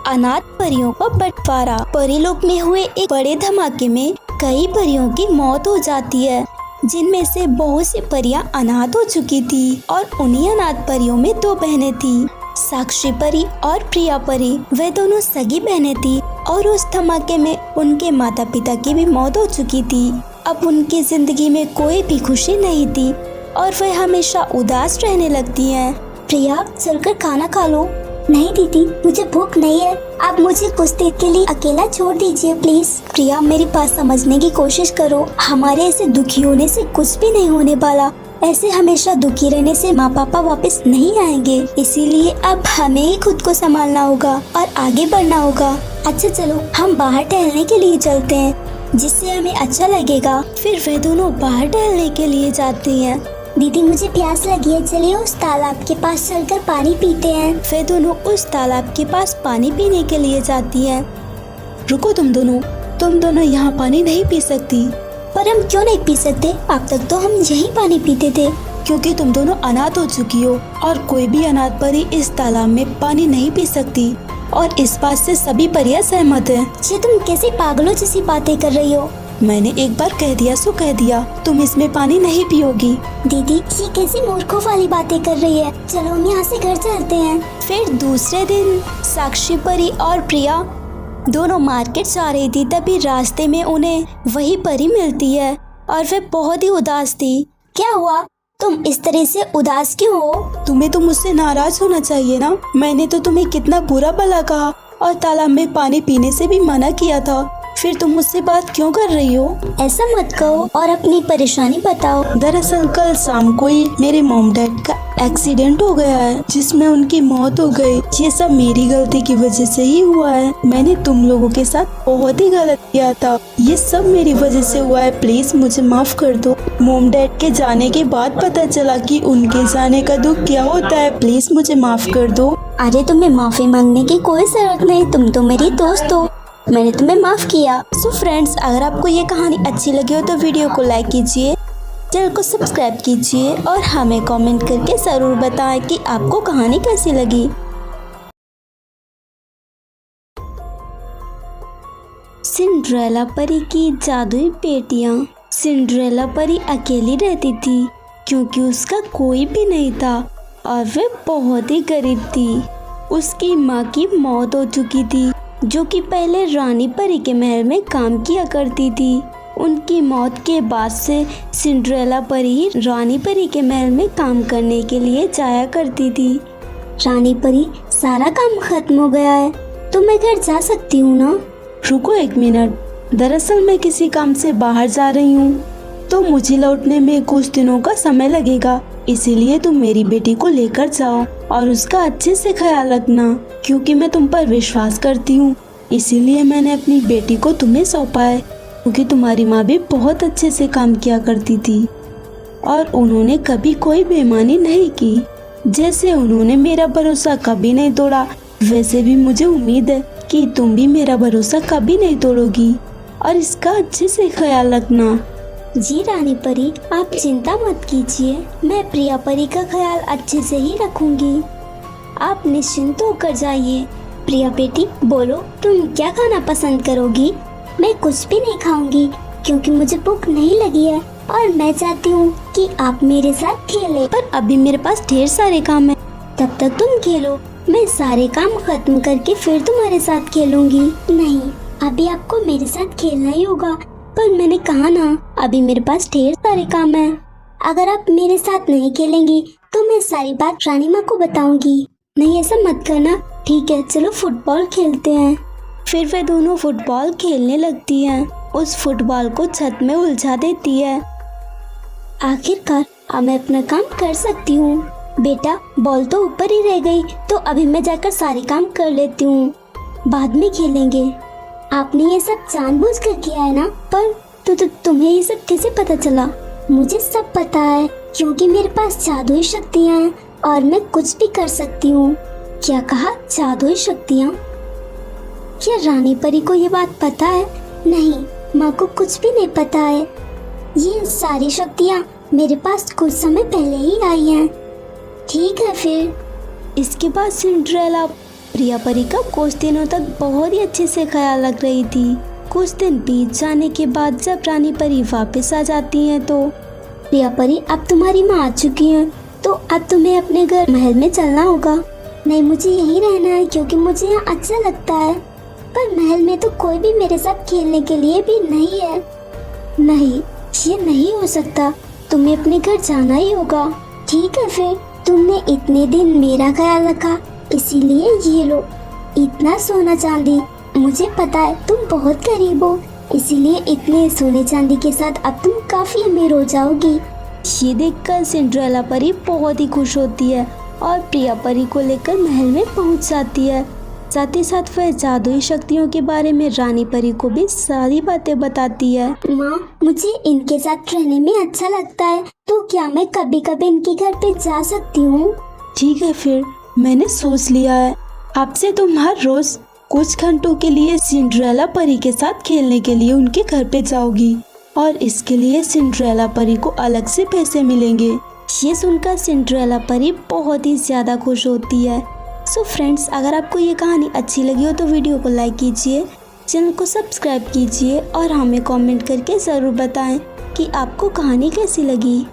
अनाथ परियों का बंटवारा। परीलोक में हुए एक बड़े धमाके में कई परियों की मौत हो जाती है, जिनमें से बहुत सी परियां अनाथ हो चुकी थी और उन्हीं अनाथ परियों में दो बहनें थी, साक्षी परी और प्रिया परी। वे दोनों सगी बहनें थी और उस धमाके में उनके माता पिता की भी मौत हो चुकी थी। अब उनकी जिंदगी में कोई भी खुशी नहीं थी और वे हमेशा उदास रहने लगती हैं। प्रिया, चलकर खाना खा लो। नहीं दीदी, मुझे भूख नहीं है। आप मुझे कुछ देर के लिए अकेला छोड़ दीजिए प्लीज। प्रिया, मेरी बात समझने की कोशिश करो। हमारे ऐसे दुखी होने से कुछ भी नहीं होने वाला। ऐसे हमेशा दुखी रहने से माँ पापा वापस नहीं आएंगे, इसीलिए अब हमें ही खुद को संभालना होगा और आगे बढ़ना होगा। अच्छा चलो, हम बाहर टहलने के लिए चलते हैं, जिससे हमें अच्छा लगेगा। फिर वे दोनों बाहर टहलने के लिए जाती हैं। दीदी, मुझे प्यास लगी है, चलिए उस तालाब के पास चलकर पानी पीते हैं। वे दोनों उस तालाब के पास पानी पीने के लिए जाती हैं। रुको तुम दोनों यहाँ पानी नहीं पी सकती। पर हम क्यों नहीं पी सकते? अब तक तो हम यही पानी पीते थे। क्योंकि तुम दोनों अनाथ हो चुकी हो और कोई भी अनाथ परी इस तालाब में पानी नहीं पी सकती, और इस बात से सभी परियां सहमत हैं। ये तुम कैसे पागलों जैसी बातें कर रही हो? मैंने एक बार कह दिया सो कह दिया, तुम इसमें पानी नहीं पियोगी। दीदी, ये कैसी मूर्खों वाली बातें कर रही है। चलो हम यहाँ से घर चलते हैं। फिर दूसरे दिन साक्षी परी और प्रिया दोनों मार्केट जा रही थी, तभी रास्ते में उन्हें वही परी मिलती है और वे बहुत ही उदास थी। क्या हुआ? तुम इस तरह से उदास क्यों हो? तुम्हें तो मुझसे नाराज होना चाहिए ना। मैंने तो तुम्हें कितना बुरा भला कहा और तालाब में पानी पीने से भी मना किया था, फिर तुम मुझसे बात क्यों कर रही हो? ऐसा मत कहो और अपनी परेशानी बताओ। दरअसल कल शाम को ही मेरे मॉम डैड का एक्सीडेंट हो गया है, जिसमें उनकी मौत हो गई। ये सब मेरी गलती की वजह से ही हुआ है। मैंने तुम लोगों के साथ बहुत ही गलत किया था। ये सब मेरी वजह से हुआ है, प्लीज मुझे माफ कर दो। मॉम डैड के जाने के बाद पता चला कि उनके जाने का दुख क्या होता है। प्लीज मुझे माफ कर दो। अरे तुम्हें माफी मांगने की कोई जरूरत नहीं, तुम तो मेरी दोस्त हो, मैंने तुम्हें माफ किया। सो फ्रेंड्स, अगर आपको ये कहानी अच्छी लगी हो तो वीडियो को लाइक कीजिए, चैनल को सब्सक्राइब कीजिए और हमें कमेंट करके ज़रूर बताएं कि आपको कहानी कैसी लगी। सिंड्रेला परी की जादुई बेटियां। सिंड्रेला परी अकेली रहती थी क्योंकि उसका कोई भी नहीं था और वह बहुत ही गरीब थी। उसकी माँ की मौत हो चुकी थी, जो कि पहले रानी परी के महल में काम किया करती थी। उनकी मौत के बाद से सिंड्रेला परी रानी परी के महल में काम करने के लिए जाया करती थी। रानी परी, सारा काम खत्म हो गया है, तो मैं घर जा सकती हूँ ना? रुको एक मिनट, दरअसल मैं किसी काम से बाहर जा रही हूँ, तो मुझे लौटने में कुछ दिनों का समय लगेगा। इसीलिए तुम मेरी बेटी को लेकर जाओ और उसका अच्छे से ख्याल रखना, क्योंकि मैं तुम पर विश्वास करती हूँ। इसीलिए मैंने अपनी बेटी को तुम्हें सौंपा है, क्योंकि तुम्हारी माँ भी बहुत अच्छे से काम किया करती थी और उन्होंने कभी कोई बेईमानी नहीं की। जैसे उन्होंने मेरा भरोसा कभी नहीं तोड़ा, वैसे भी मुझे उम्मीद है कि तुम भी मेरा भरोसा कभी नहीं तोड़ोगी और इसका अच्छे से ख्याल रखना। जी रानी परी, आप चिंता मत कीजिए, मैं प्रिया परी का ख्याल अच्छे से ही रखूंगी। आप निश्चिंत होकर जाइए। प्रिया बेटी, बोलो तुम क्या खाना पसंद करोगी? मैं कुछ भी नहीं खाऊंगी क्योंकि मुझे भूख नहीं लगी है और मैं चाहती हूँ कि आप मेरे साथ खेलें। पर अभी मेरे पास ढेर सारे काम है। तब तक तुम खेलो, मैं सारे काम खत्म करके फिर तुम्हारे साथ खेलूंगी। नहीं, अभी आपको मेरे साथ खेलना ही होगा। पर मैंने कहा ना, अभी मेरे पास ढेर सारे काम है। अगर आप मेरे साथ नहीं खेलेंगी तो मैं सारी बात रानी माँ को बताऊंगी। नहीं, ऐसा मत करना। ठीक है, चलो फुटबॉल खेलते हैं। फिर वे दोनों फुटबॉल खेलने लगती हैं। उस फुटबॉल को छत में उलझा देती है। आखिरकार अब मैं अपना काम कर सकती हूँ। बेटा, बॉल तो ऊपर ही रह गई, तो अभी मैं जाकर सारे काम कर लेती हूँ, बाद में खेलेंगे। आपने ये सब जानबूझ कर किया है ना? पर तुम्हें ये सब कैसे पता चला? मुझे सब पता है, क्योंकि मेरे पास जादुई शक्तियाँ हैं और मैं कुछ भी कर सकती हूँ। क्या कहा? जादुई शक्तियाँ? क्या रानी परी को ये बात पता है? नहीं, माँ को कुछ भी नहीं पता है। ये सारी शक्तियाँ मेरे पास कुछ समय पहले ही आई हैं। ठीक है फिर। इसके बाद सिंड्रेला प्रिया परी का कुछ दिनों तक बहुत ही अच्छे से ख्याल रख रही थी। कुछ दिन बीत जाने के बाद जब रानी परी वापस आ जाती हैं तो प्रिया परी, अब तुम्हारी माँ आ चुकी है, तो अब तुम्हें अपने घर महल में चलना होगा। नहीं, मुझे यहीं रहना है क्योंकि मुझे यहाँ अच्छा लगता है। पर महल में तो कोई भी मेरे साथ खेलने के लिए भी नहीं है। नहीं, ये नहीं हो सकता, तुम्हें अपने घर जाना ही होगा। ठीक है फिर, तुमने इतने दिन मेरा ख्याल रखा, इसीलिए ये लो इतना सोना चांदी। मुझे पता है तुम बहुत गरीब हो, इसीलिए इतने सोने चांदी के साथ अब तुम काफी अमीर हो जाओगी। ये देखकर सिंड्रेला परी बहुत ही खुश होती है और प्रिया परी को लेकर महल में पहुंच जाती है। साथ ही साथ वह जादुई शक्तियों के बारे में रानी परी को भी सारी बातें बताती है। माँ, मुझे इनके साथ रहने में अच्छा लगता है, तो क्या मैं कभी कभी इनके घर पे जा सकती हूँ? ठीक है फिर, मैंने सोच लिया है, आपसे तुम हर रोज कुछ घंटों के लिए सिंड्रेला परी के साथ खेलने के लिए उनके घर पे जाओगी और इसके लिए सिंड्रेला परी को अलग से पैसे मिलेंगे। ये सुनकर सिंड्रेला परी बहुत ही ज्यादा खुश होती है। सो फ्रेंड्स, अगर आपको ये कहानी अच्छी लगी हो तो वीडियो को लाइक कीजिए, चैनल को सब्सक्राइब कीजिए और हमें कमेंट करके ज़रूर बताएं कि आपको कहानी कैसी लगी।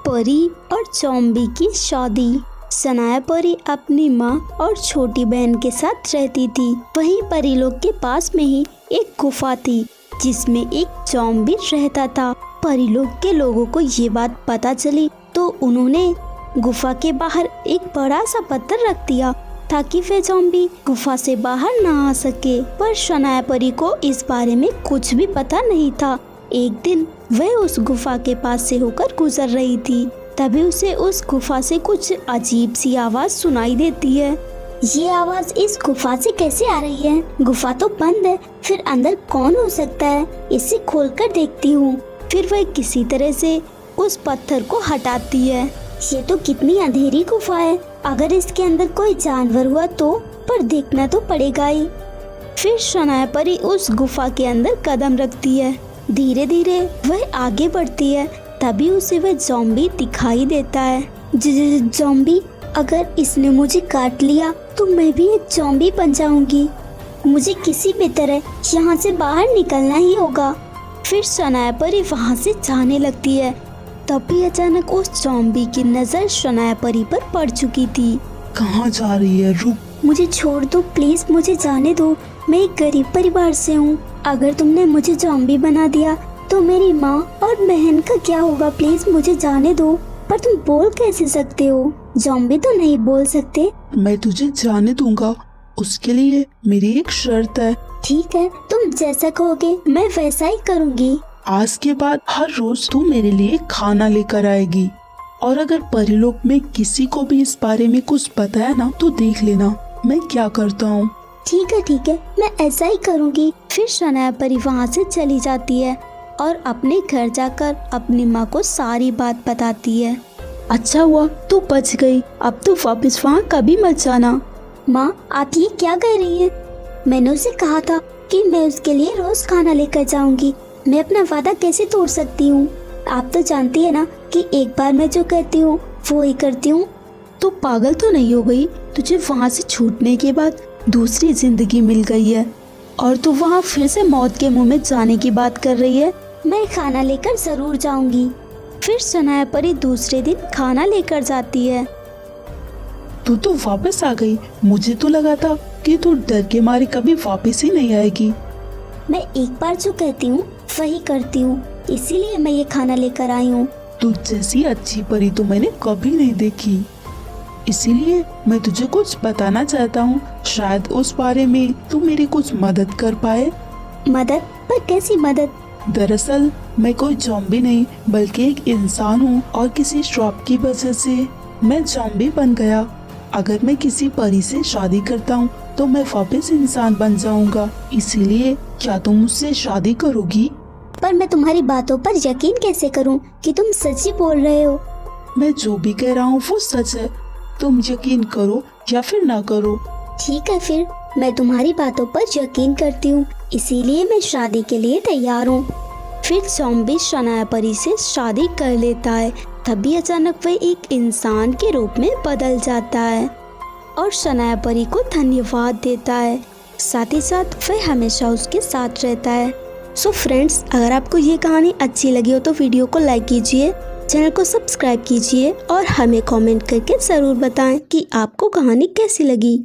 परी और ज़ॉम्बी की शादी। सनाया परी अपनी माँ और छोटी बहन के साथ रहती थी। वहीं परी लोग के पास में ही एक गुफा थी जिसमें एक ज़ॉम्बी रहता था। परी लोग के लोगों को ये बात पता चली तो उन्होंने गुफा के बाहर एक बड़ा सा पत्थर रख दिया ताकि वे ज़ॉम्बी गुफा से बाहर ना आ सके। पर सनाया परी को इस बारे में कुछ भी पता नहीं था। एक दिन वह उस गुफा के पास से होकर गुजर रही थी, तभी उसे उस गुफा से कुछ अजीब सी आवाज सुनाई देती है। ये आवाज इस गुफा से कैसे आ रही है? गुफा तो बंद है, फिर अंदर कौन हो सकता है? इसे खोलकर देखती हूँ। फिर वह किसी तरह से उस पत्थर को हटाती है। ये तो कितनी अंधेरी गुफा है, अगर इसके अंदर कोई जानवर हुआ तो, पर देखना तो पड़ेगा ही। फिर सनाया परी उस गुफा के अंदर कदम रखती है। धीरे धीरे वह आगे बढ़ती है, तभी उसे वह ज़ॉम्बी दिखाई देता है। ज़ॉम्बी? अगर इसने मुझे काट लिया तो मैं भी एक ज़ॉम्बी बन जाऊंगी। मुझे किसी भी तरह यहाँ से बाहर निकलना ही होगा। फिर सनाया परी वहाँ से जाने लगती है। तभी अचानक उस ज़ॉम्बी की नज़र सनाया परी पर पड़ चुकी थी। कहाँ जा रही है? रुक। मुझे छोड़ दो प्लीज, मुझे जाने दो। मैं एक गरीब परिवार से हूँ। अगर तुमने मुझे ज़ॉम्बी बना दिया तो मेरी माँ और बहन का क्या होगा? प्लीज मुझे जाने दो। पर तुम बोल कैसे सकते हो? ज़ॉम्बी तो नहीं बोल सकते। मैं तुझे जाने दूंगा, उसके लिए मेरी एक शर्त है। ठीक है, तुम जैसा कहोगे मैं वैसा ही करूँगी। आज के बाद हर रोज तू मेरे लिए खाना लेकर आएगी, और अगर परिलोक में किसी को भी इस बारे में कुछ पता है ना तो देख लेना मैं क्या करता हूँ। ठीक है, मैं ऐसा ही करूँगी। फिर सनाया परी वहाँ से चली जाती है और अपने घर जाकर अपनी माँ को सारी बात बताती है। अच्छा हुआ तू बच गई, अब तो वापस वहाँ कभी मत जाना। माँ, आप ये क्या कह रही हैं? मैंने उसे कहा था कि मैं उसके लिए रोज खाना लेकर जाऊंगी। मैं अपना वादा कैसे तोड़ सकती हूँ? आप तो जानती है ना कि एक बार मैं जो कहती हूँ वो ही करती हूँ। तू पागल तो नहीं हो गई? तुझे वहाँ से छूटने के बाद दूसरी जिंदगी मिल गई है और तू वहाँ फिर से मौत के मुंह में जाने की बात कर रही है। मैं खाना लेकर जरूर जाऊंगी। फिर सनाया परी दूसरे दिन खाना लेकर जाती है। तू तो वापस आ गई, मुझे तो लगा था कि तू डर के मारे कभी वापस ही नहीं आएगी। मैं एक बार जो कहती हूँ वही करती हूँ, इसीलिए मैं ये खाना लेकर आई हूँ। तुझ जैसी अच्छी परी तो मैंने कभी नहीं देखी, इसीलिए मैं तुझे कुछ बताना चाहता हूँ। शायद उस बारे में तू मेरी कुछ मदद कर पाए। मदद? पर कैसी मदद? दरअसल मैं कोई ज़ॉम्बी नहीं बल्कि एक इंसान हूँ, और किसी श्राप की वजह से मैं ज़ॉम्बी बन गया। अगर मैं किसी परी से शादी करता हूँ तो मैं वापस इंसान बन जाऊंगा, इसीलिए क्या तुम मुझसे शादी करोगी? पर मैं तुम्हारी बातों पर यकीन कैसे करूँ कि तुम सच ही बोल रहे हो? मैं जो भी कह रहा हूँ वो सच है, तुम यकीन करो या फिर ना करो। ठीक है, फिर मैं तुम्हारी बातों पर यकीन करती हूँ, इसीलिए मैं शादी के लिए तैयार हूँ। फिर ज़ॉम्बी सनाया परी से शादी कर लेता है। तभी अचानक वह एक इंसान के रूप में बदल जाता है और शनाया परी को धन्यवाद देता है। साथ ही साथ वह हमेशा उसके साथ रहता है। सो फ्रेंड्स, अगर आपको ये कहानी अच्छी लगी हो तो वीडियो को लाइक कीजिए, चैनल को सब्सक्राइब कीजिए और हमें कमेंट करके ज़रूर बताएं कि आपको कहानी कैसी लगी।